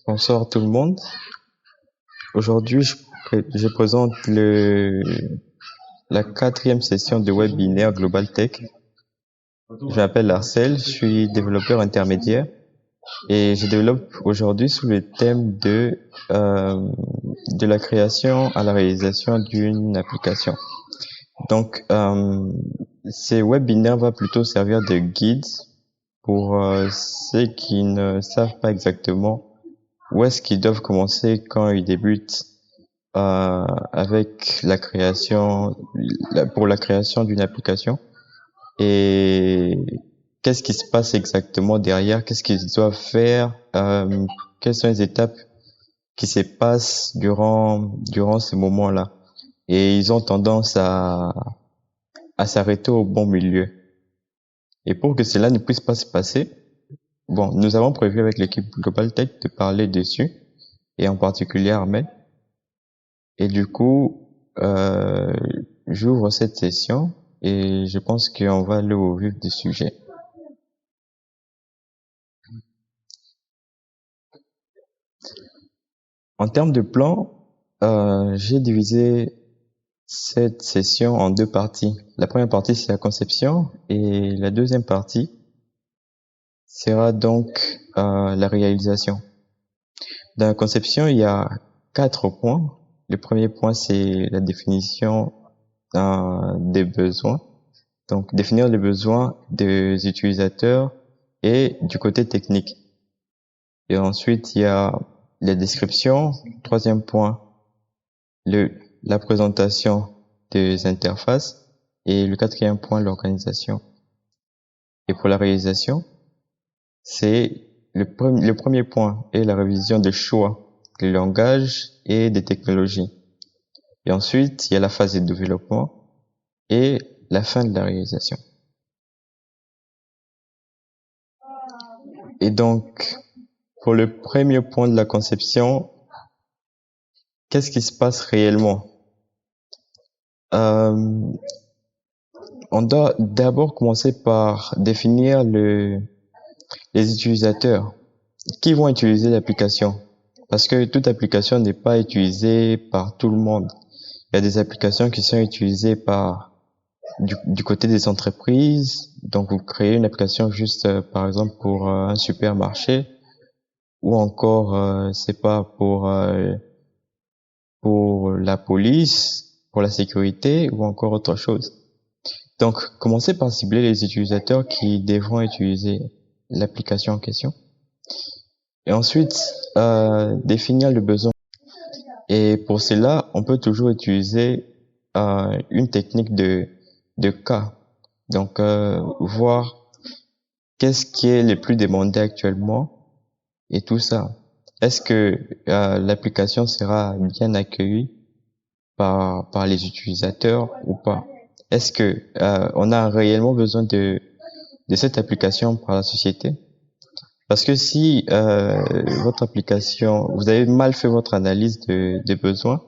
Bonsoir tout le monde. Aujourd'hui, je présente la quatrième session de webinaire Global Tech. Je m'appelle Marcel, je suis développeur intermédiaire et je développe aujourd'hui sous le thème de la création à la réalisation d'une application. Donc, ces webinaires vont plutôt servir de guide pour ceux qui ne savent pas exactement où est-ce qu'ils doivent commencer quand ils débutent avec la création, pour la création d'une application, et qu'est-ce qui se passe exactement derrière, qu'est-ce qu'ils doivent faire, quelles sont les étapes qui se passent durant ce moment-là. Et ils ont tendance à s'arrêter au bon milieu. Et pour que cela ne puisse pas se passer, nous avons prévu avec l'équipe Global Tech de parler dessus, et en particulier Armel. Et du coup, j'ouvre cette session et je pense qu'on va aller au vif du sujet. En termes de plan, j'ai divisé cette session en deux parties. La première partie, c'est la conception, et la deuxième partie sera donc la réalisation. Dans la conception, il y a 4 points. Le premier point, c'est la définition des besoins. Donc, définir les besoins des utilisateurs et du côté technique. Et ensuite, il y a la description. Troisième point, la présentation des interfaces. Et le quatrième point, l'organisation. Et pour la réalisation, c'est le premier point est la révision des choix, des langages et des technologies. Et ensuite, il y a la phase de développement et la fin de la réalisation. Et donc, pour le premier point de la conception, qu'est-ce qui se passe réellement? On doit d'abord commencer par définir les utilisateurs qui vont utiliser l'application. Parce que toute application n'est pas utilisée par tout le monde. Il y a des applications qui sont utilisées du côté des entreprises. Donc, vous créez une application juste, par exemple, pour un supermarché, ou encore, pour la police, pour la sécurité, ou encore autre chose. Donc, commencez par cibler les utilisateurs qui devront utiliser l'application en question. Et ensuite, définir le besoin. Et pour cela, on peut toujours utiliser une technique de cas. Donc, voir qu'est-ce qui est le plus demandé actuellement et tout ça. Est-ce que l'application sera bien accueillie par les utilisateurs ou pas? Est-ce que on a réellement besoin de cette application par la société? Parce que si votre application, vous avez mal fait votre analyse des besoins,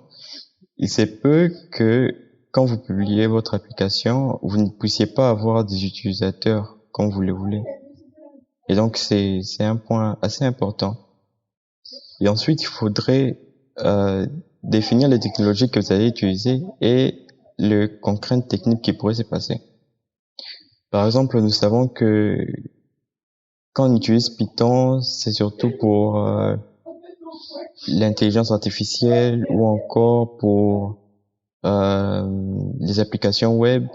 il se peut que quand vous publiez votre application, vous ne puissiez pas avoir des utilisateurs comme vous le voulez. Et donc, c'est un point assez important. Et ensuite, il faudrait définir les technologies que vous allez utiliser et les contraintes techniques qui pourraient se passer. Par exemple, nous savons que quand on utilise Python, c'est surtout pour l'intelligence artificielle ou encore pour les applications web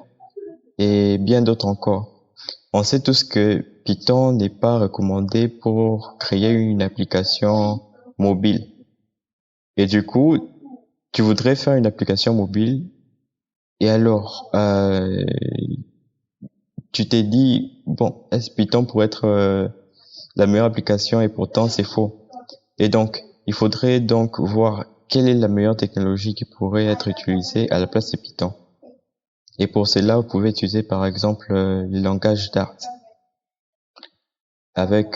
et bien d'autres encore. On sait tous que Python n'est pas recommandé pour créer une application mobile. Et du coup, tu voudrais faire une application mobile et alors tu t'es dit, est-ce Python pourrait être la meilleure application, et pourtant c'est faux. Et donc, il faudrait donc voir quelle est la meilleure technologie qui pourrait être utilisée à la place de Python. Et pour cela, vous pouvez utiliser par exemple le langage Dart avec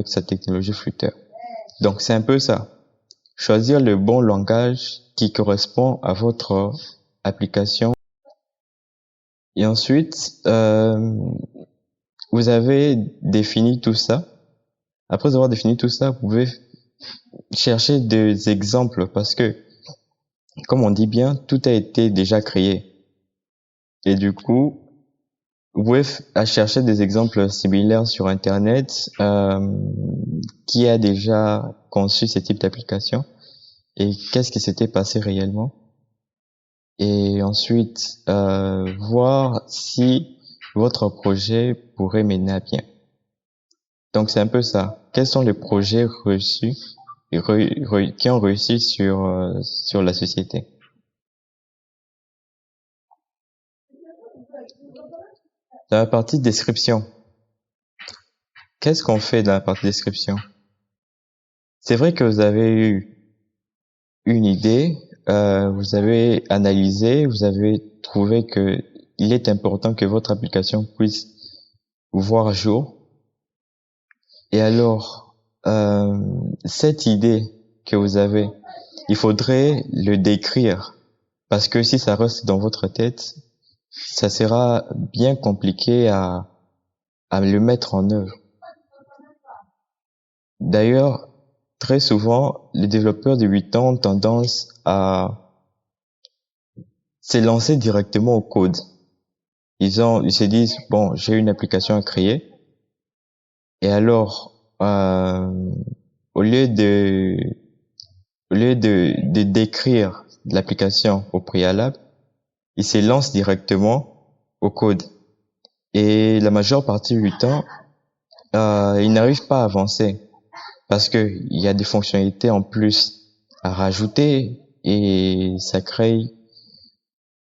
sa technologie Flutter. Donc c'est un peu ça. Choisir le bon langage qui correspond à votre application. Et ensuite, vous avez défini tout ça. Après avoir défini tout ça, vous pouvez cherchez des exemples parce que, comme on dit bien, tout a été déjà créé. Et du coup, vous pouvez chercher des exemples similaires sur Internet, qui a déjà conçu ce type d'application et qu'est-ce qui s'était passé réellement. Et ensuite, voir si votre projet pourrait mener à bien. Donc c'est un peu ça. Quels sont les projets reçus qui ont réussi sur la société? Dans la partie description, qu'est-ce qu'on fait dans la partie description? C'est vrai que vous avez eu une idée, vous avez analysé, vous avez trouvé que il est important que votre application puisse voir jour. Et alors, cette idée que vous avez, il faudrait le décrire parce que si ça reste dans votre tête, ça sera bien compliqué à le mettre en œuvre. D'ailleurs, très souvent, les développeurs de 8 ans ont tendance à s'élancer directement au code. Ils se disent, bon, j'ai une application à créer. Et alors, au lieu de décrire l'application au préalable, ils s'élancent directement au code. Et la majeure partie du temps, ils n'arrivent pas à avancer parce que il y a des fonctionnalités en plus à rajouter et ça crée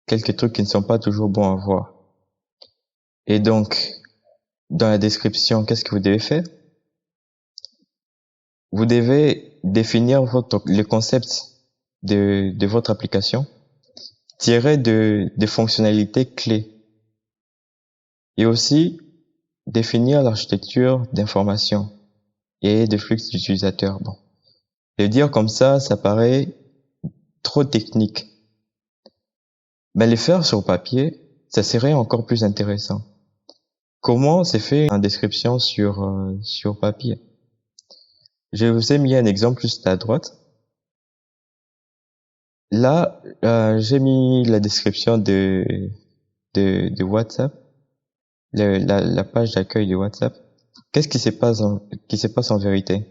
quelques trucs qui ne sont pas toujours bons à voir. Et donc, dans la description, qu'est-ce que vous devez faire? Vous devez définir le concept de votre application, tiré des fonctionnalités clés et aussi définir l'architecture d'information et de flux d'utilisateurs. Bon, le dire comme ça paraît trop technique. Mais les faire sur papier, ça serait encore plus intéressant. Comment c'est fait en description sur papier? Je vous ai mis un exemple juste à droite. Là, j'ai mis la description de WhatsApp, la page d'accueil de WhatsApp. Qu'est-ce qui se passe en vérité?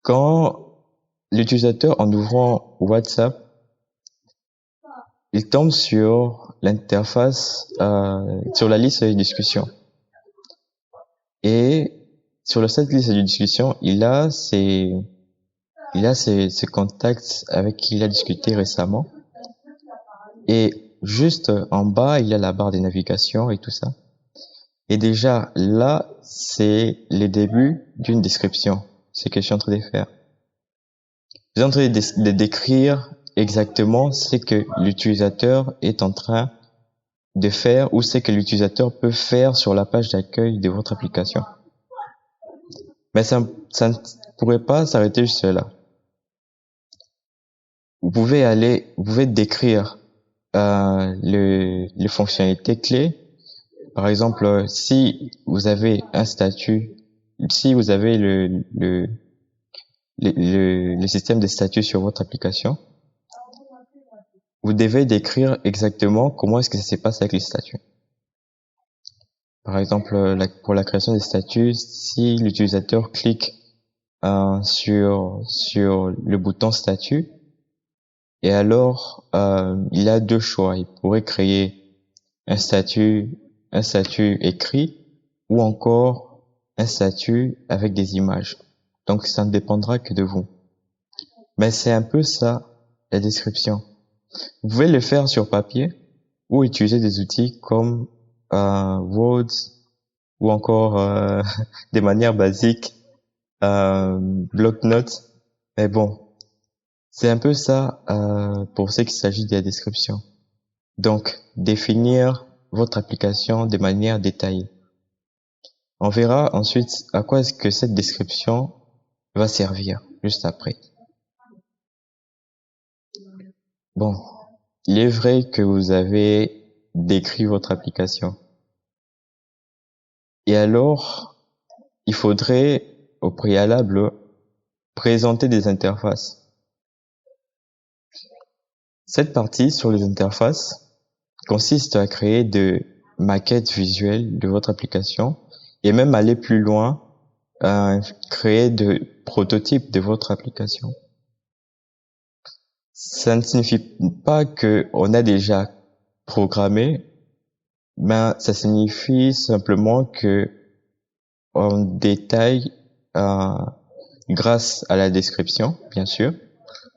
Quand l'utilisateur, en ouvrant WhatsApp, il tombe sur l'interface, sur la liste de discussion. Et sur cette liste de discussion, il a ses contacts avec qui il a discuté récemment. Et juste en bas, il y a la barre de navigation et tout ça. Et déjà, là, c'est les débuts d'une description. C'est ce que je suis en train de faire. Je suis en train de décrire exactement ce que l'utilisateur est en train de faire ou ce que l'utilisateur peut faire sur la page d'accueil de votre application. Mais ça ne pourrait pas s'arrêter juste là. Vous pouvez décrire les fonctionnalités clés. Par exemple, si vous avez un statut, si vous avez le système de statut sur votre application, vous devez décrire exactement comment est-ce que ça se passe avec les statuts. Par exemple, pour la création des statuts, si l'utilisateur clique sur le bouton statut, et alors il a deux choix. Il pourrait créer un statut écrit ou encore un statut avec des images. Donc ça ne dépendra que de vous. Mais c'est un peu ça, la description. Vous pouvez le faire sur papier ou utiliser des outils comme Word ou encore des manières basiques, bloc-notes. Mais bon, c'est un peu ça pour ce qu'il s'agit de la description. Donc, définir votre application de manière détaillée. On verra ensuite à quoi est-ce que cette description va servir juste après. Bon, il est vrai que vous avez décrit votre application. Et alors, il faudrait au préalable présenter des interfaces. Cette partie sur les interfaces consiste à créer de maquettes visuelles de votre application et même aller plus loin, à créer de prototypes de votre application. Ça ne signifie pas que on a déjà programmé, mais ça signifie simplement que on détaille, grâce à la description, bien sûr,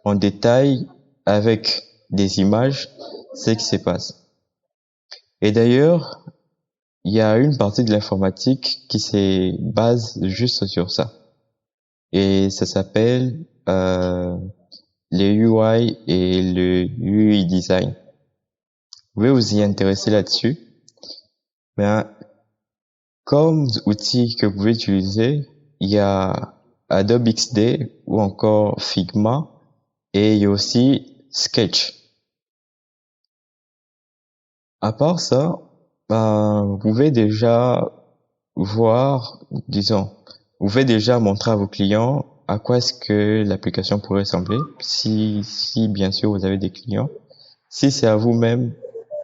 on détaille avec des images ce qui se passe. Et d'ailleurs, il y a une partie de l'informatique qui se base juste sur ça. Et ça s'appelle les UI et le UI design. Vous pouvez vous y intéresser là-dessus. Mais comme outil que vous pouvez utiliser, il y a Adobe XD ou encore Figma et il y a aussi Sketch. À part ça, vous pouvez déjà voir, vous pouvez déjà montrer à vos clients à quoi est-ce que l'application pourrait ressembler, si bien sûr vous avez des clients. Si c'est à vous-même,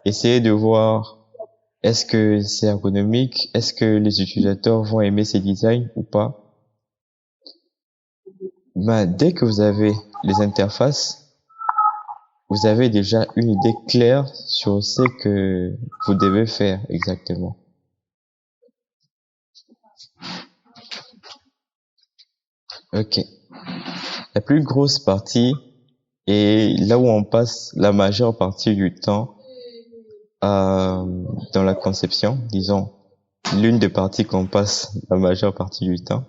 essayez de voir est-ce que c'est ergonomique, est-ce que les utilisateurs vont aimer ces designs ou pas. Dès que vous avez les interfaces, vous avez déjà une idée claire sur ce que vous devez faire exactement. Ok. La plus grosse partie et là où on passe la majeure partie du temps dans la conception, disons, l'une des parties qu'on passe la majeure partie du temps,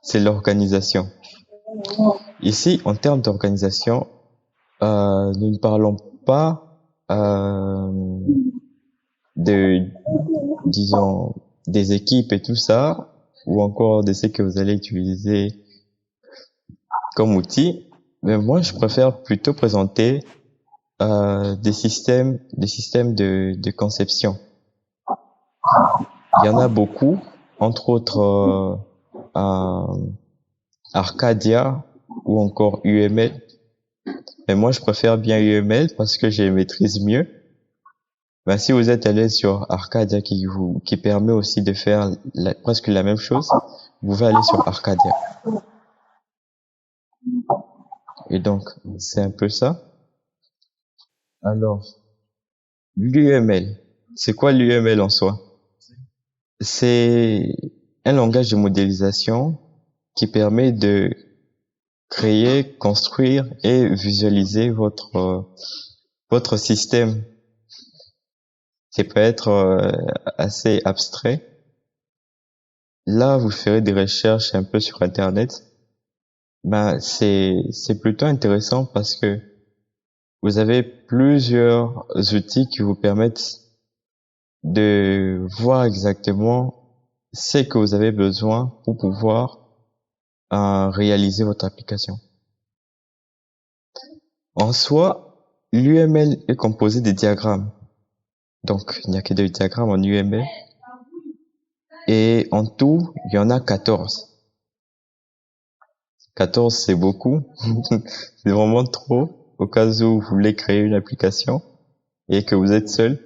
c'est l'organisation. Ici, en termes d'organisation, nous ne parlons pas disons, des équipes et tout ça, ou encore de ce que vous allez utiliser comme outil, mais moi, je préfère plutôt présenter des systèmes de conception. Il y en a beaucoup, entre autres Arcadia ou encore UML. Mais moi, je préfère bien UML parce que je maîtrise mieux. Si vous êtes allé sur Arcadia qui permet aussi de faire presque la même chose, vous pouvez aller sur Arcadia. Et donc, c'est un peu ça. Alors, l'UML. C'est quoi l'UML en soi? C'est un langage de modélisation qui permet de créer, construire et visualiser votre système. Ça peut être assez abstrait. Là, vous ferez des recherches un peu sur Internet. C'est plutôt intéressant parce que vous avez plusieurs outils qui vous permettent de voir exactement ce que vous avez besoin pour pouvoir réaliser votre application. En soi, l'UML est composé de diagrammes. Donc, il n'y a que des diagrammes en UML. Et en tout, il y en a 14. 14, c'est beaucoup. C'est vraiment trop au cas où vous voulez créer une application et que vous êtes seul.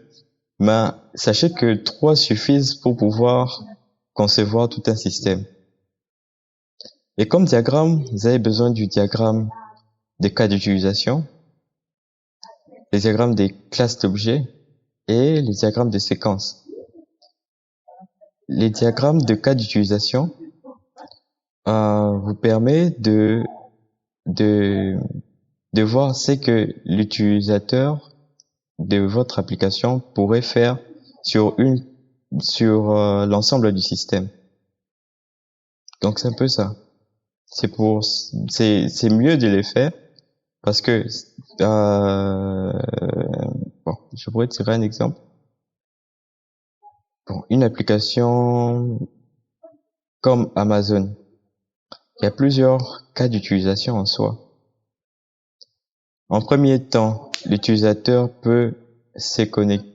Sachez que 3 suffisent pour pouvoir concevoir tout un système. Et comme diagramme, vous avez besoin du diagramme des cas d'utilisation, les diagrammes des classes d'objets et les diagrammes de séquences. Les diagrammes de cas d'utilisation vous permet de voir ce que l'utilisateur de votre application pourrait faire sur l'ensemble du système. Donc c'est un peu ça. C'est mieux de les faire parce que je pourrais tirer un exemple. Une application comme Amazon, il y a plusieurs cas d'utilisation en soi. En premier temps, l'utilisateur peut se connecter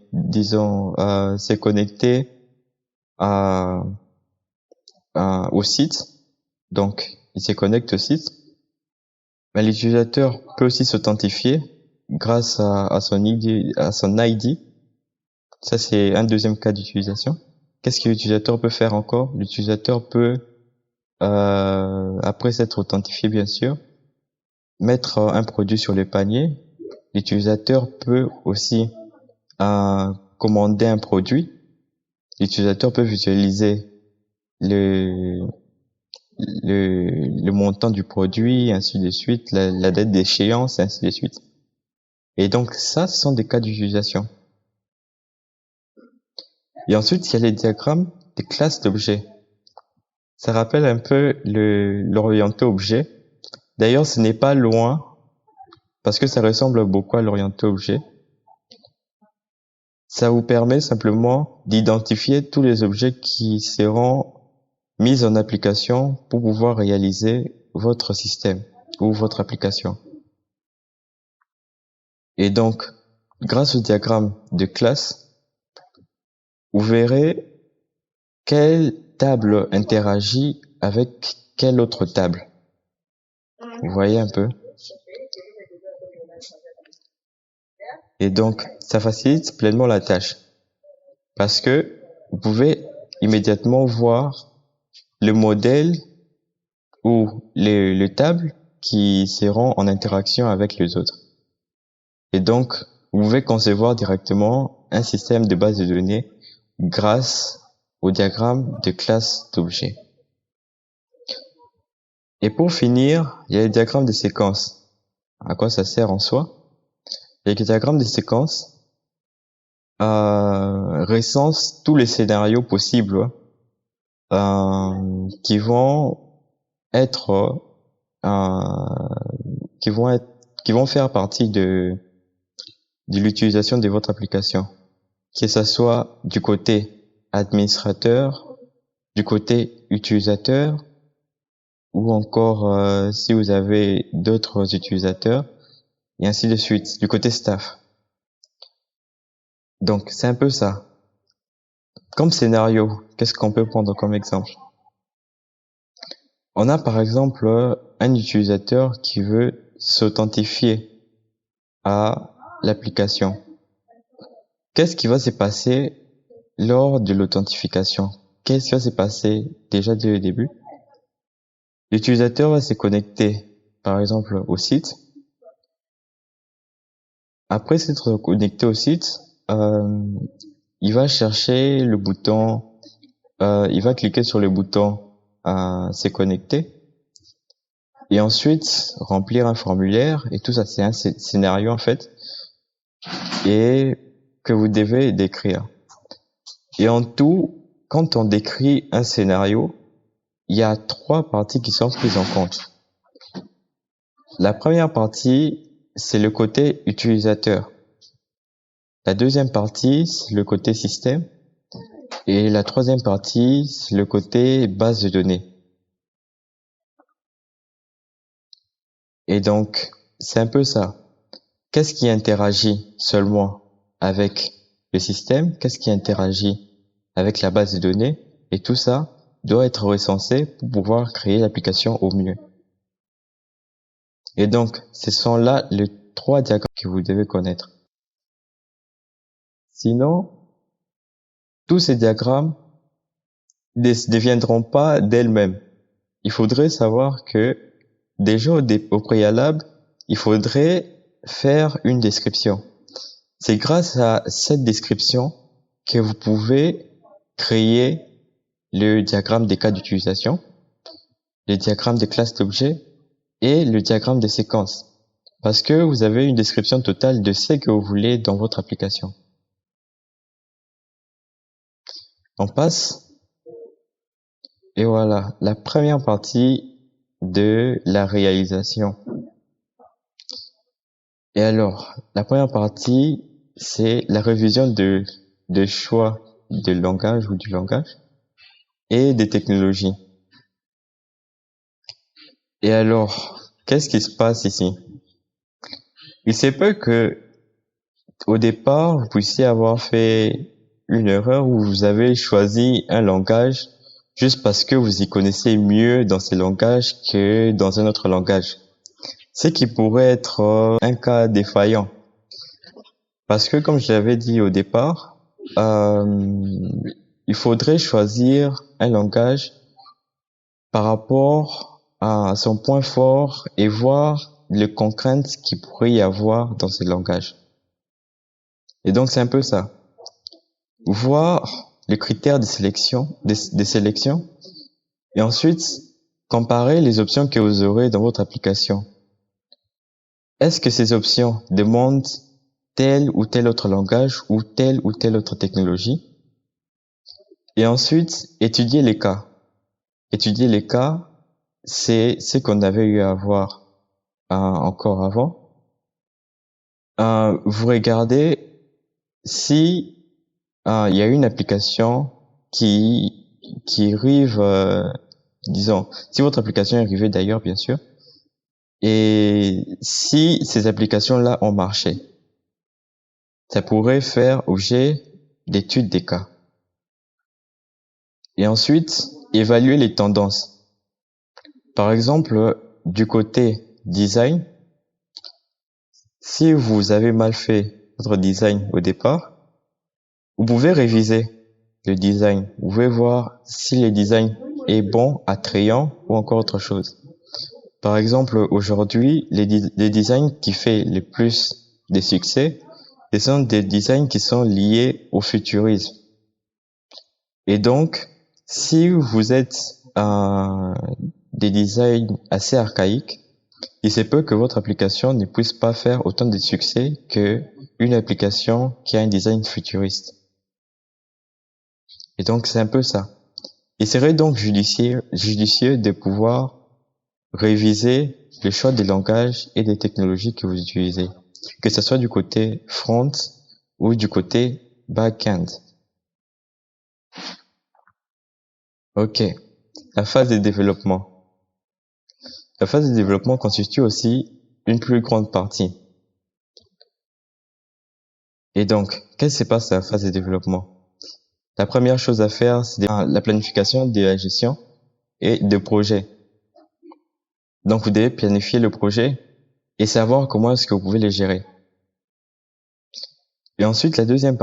au site. Donc, il se connecte au site Mais l'utilisateur peut aussi s'authentifier grâce à son ID. Ça, c'est un deuxième cas d'utilisation. Qu'est-ce que l'utilisateur peut faire encore? L'utilisateur peut, après s'être authentifié, bien sûr, mettre un produit sur le panier. L'utilisateur peut aussi commander un produit. L'utilisateur peut visualiser le montant du produit, ainsi de suite, la date d'échéance, ainsi de suite. Et donc ça, ce sont des cas d'utilisation. Et ensuite, il y a les diagrammes des classes d'objets. Ça rappelle un peu l'orienté objet. D'ailleurs, ce n'est pas loin, parce que ça ressemble beaucoup à l'orienté objet. Ça vous permet simplement d'identifier tous les objets qui seront mis en application pour pouvoir réaliser votre système ou votre application. Et donc, grâce au diagramme de classe, vous verrez quelle table interagit avec quelle autre table. Vous voyez un peu? Et donc, ça facilite pleinement la tâche. Parce que vous pouvez immédiatement voir le modèle ou les tables qui seront en interaction avec les autres. Et donc, vous pouvez concevoir directement un système de base de données grâce au diagramme de classe d'objets. Et pour finir, il y a le diagramme de séquence. À quoi ça sert en soi? Le diagramme de séquence recense tous les scénarios possibles qui vont faire partie de l'utilisation de votre application, que ça soit du côté administrateur, du côté utilisateur, ou encore si vous avez d'autres utilisateurs, et ainsi de suite, du côté staff. Donc c'est un peu ça. Comme scénario, qu'est-ce qu'on peut prendre comme exemple? On a par exemple un utilisateur qui veut s'authentifier à l'application. Qu'est-ce qui va se passer lors de l'authentification? Qu'est-ce qui va se passer déjà dès le début? L'utilisateur va se connecter, par exemple, au site. Après s'être connecté au site, il va chercher le bouton, il va cliquer sur le bouton se connecter et ensuite remplir un formulaire, et tout ça c'est un scénario en fait, et que vous devez décrire. Et en tout, quand on décrit un scénario, il y a 3 parties qui sont prises en compte. La première partie, c'est le côté utilisateur. La deuxième partie, c'est le côté système. Et la troisième partie, c'est le côté base de données. Et donc, c'est un peu ça. Qu'est-ce qui interagit seulement avec le système? Qu'est-ce qui interagit avec la base de données? Et tout ça doit être recensé pour pouvoir créer l'application au mieux. Et donc, ce sont là les 3 diagrammes que vous devez connaître. Sinon, tous ces diagrammes ne deviendront pas d'elles-mêmes. Il faudrait savoir que déjà au préalable, il faudrait faire une description. C'est grâce à cette description que vous pouvez créer le diagramme des cas d'utilisation, le diagramme des classes d'objets et le diagramme des séquences. Parce que vous avez une description totale de ce que vous voulez dans votre application. On passe. Et voilà, la première partie de la réalisation. Et alors, la première partie, c'est la révision de choix de langage ou du langage et des technologies. Et alors, qu'est-ce qui se passe ici? Il se peut que, au départ, vous puissiez avoir fait une erreur où vous avez choisi un langage juste parce que vous y connaissez mieux dans ce langage que dans un autre langage. ce qui pourrait être un cas défaillant. Parce que, comme je l'avais dit au départ, il faudrait choisir un langage par rapport à son point fort et voir les contraintes qu'il pourrait y avoir dans ce langage. Et donc, c'est un peu ça. Voir les critères de sélection, des sélections, et ensuite comparer les options que vous aurez dans votre application. Est-ce que ces options demandent tel ou tel autre langage ou telle autre technologie? Et ensuite, étudier les cas. Étudier les cas, c'est ce qu'on avait eu à voir encore avant. Vous regardez si il y a une application qui arrive, disons, si votre application est arrivée d'ailleurs, bien sûr, et si ces applications-là ont marché, ça pourrait faire objet d'études des cas. Et ensuite, évaluer les tendances. Par exemple, du côté design, si vous avez mal fait votre design au départ, vous pouvez réviser le design. Vous pouvez voir si le design est bon, attrayant ou encore autre chose. Par exemple, aujourd'hui, les designs qui fait le plus de succès, ce sont des designs qui sont liés au futurisme. Et donc, si vous êtes des designs assez archaïques, il se peut que votre application ne puisse pas faire autant de succès que une application qui a un design futuriste. Et donc, c'est un peu ça. Il serait donc judicieux de pouvoir réviser le choix des langages et des technologies que vous utilisez, que ce soit du côté front ou du côté back-end. Ok. La phase de développement. La phase de développement constitue aussi une plus grande partie. Et donc, qu'est-ce qui se passe à la phase de développement? La première chose à faire, c'est la planification de la gestion et de projet. Donc, vous devez planifier le projet et savoir comment est-ce que vous pouvez les gérer. Et ensuite, la deuxième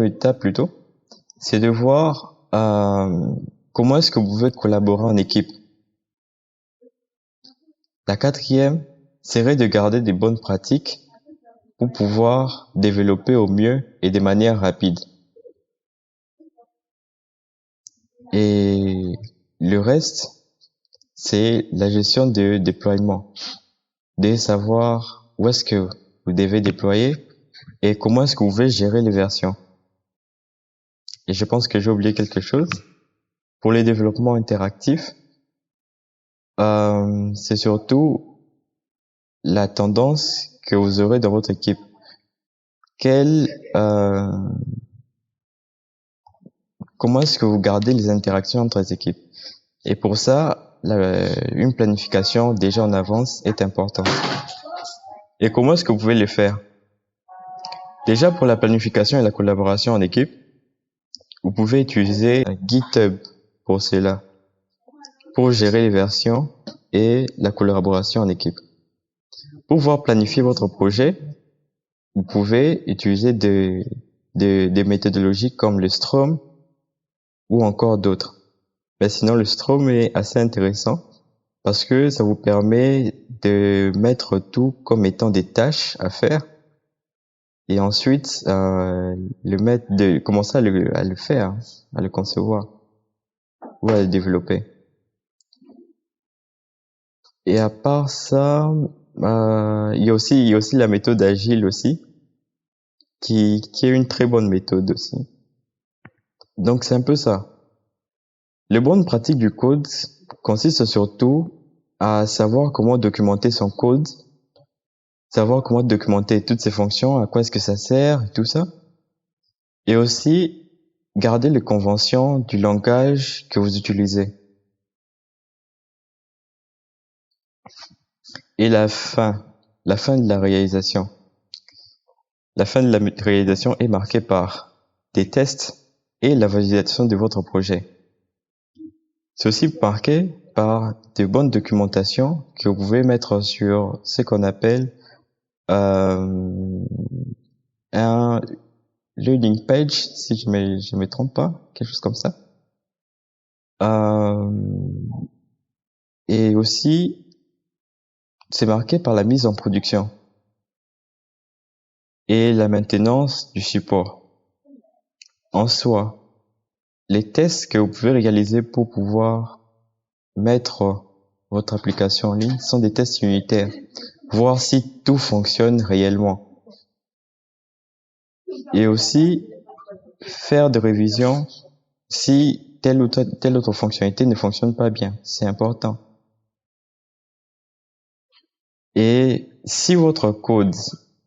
étape plutôt, c'est de voir comment est-ce que vous pouvez collaborer en équipe. La quatrième serait de garder des bonnes pratiques pour pouvoir développer au mieux et de manière rapide. Et le reste, c'est la gestion de déploiement, de savoir où est-ce que vous devez déployer et comment est-ce que vous pouvez gérer les versions. Et je pense que j'ai oublié quelque chose. Pour les développements interactifs, c'est surtout la tendance que vous aurez dans votre équipe. Comment est-ce que vous gardez les interactions entre les équipes? Et pour ça, une planification déjà en avance est importante. Et comment est-ce que vous pouvez le faire? Déjà, pour la planification et la collaboration en équipe, vous pouvez utiliser GitHub pour cela, pour gérer les versions et la collaboration en équipe. Pour pouvoir planifier votre projet, vous pouvez utiliser des méthodologies comme le Scrum ou encore d'autres. Mais sinon, le Scrum est assez intéressant parce que ça vous permet de mettre tout comme étant des tâches à faire et ensuite commencer à le faire, à le concevoir ou à le développer. Et à part ça, il y a aussi la méthode agile aussi, qui est une très bonne méthode aussi. Donc c'est un peu ça. Les bonnes pratiques du code consistent surtout à savoir comment documenter son code, savoir comment documenter toutes ces fonctions, à quoi est-ce que ça sert, et tout ça. Et aussi garder les conventions du langage que vous utilisez. Et la fin de la réalisation. La fin de la réalisation est marquée par des tests et la validation de votre projet. C'est aussi marqué par de bonnes documentations que vous pouvez mettre sur ce qu'on appelle un landing page, si je me trompe pas, quelque chose comme ça. Et aussi, c'est marqué par la mise en production et la maintenance du support. En soi, les tests que vous pouvez réaliser pour pouvoir mettre votre application en ligne sont des tests unitaires, voir si tout fonctionne réellement. Et aussi, faire des révisions si telle autre fonctionnalité ne fonctionne pas bien. C'est important. Et si votre code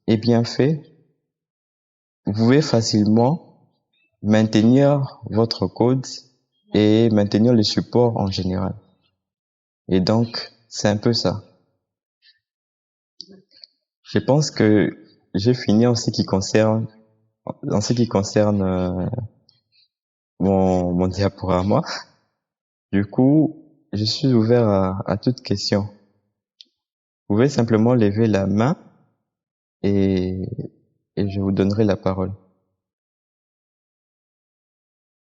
est bien fait, vous pouvez facilement maintenir votre code et maintenir le support en général. Et donc, c'est un peu ça. Je pense que j'ai fini en ce qui concerne mon diaporama. Du coup, je suis ouvert à toute question. Vous pouvez simplement lever la main et je vous donnerai la parole.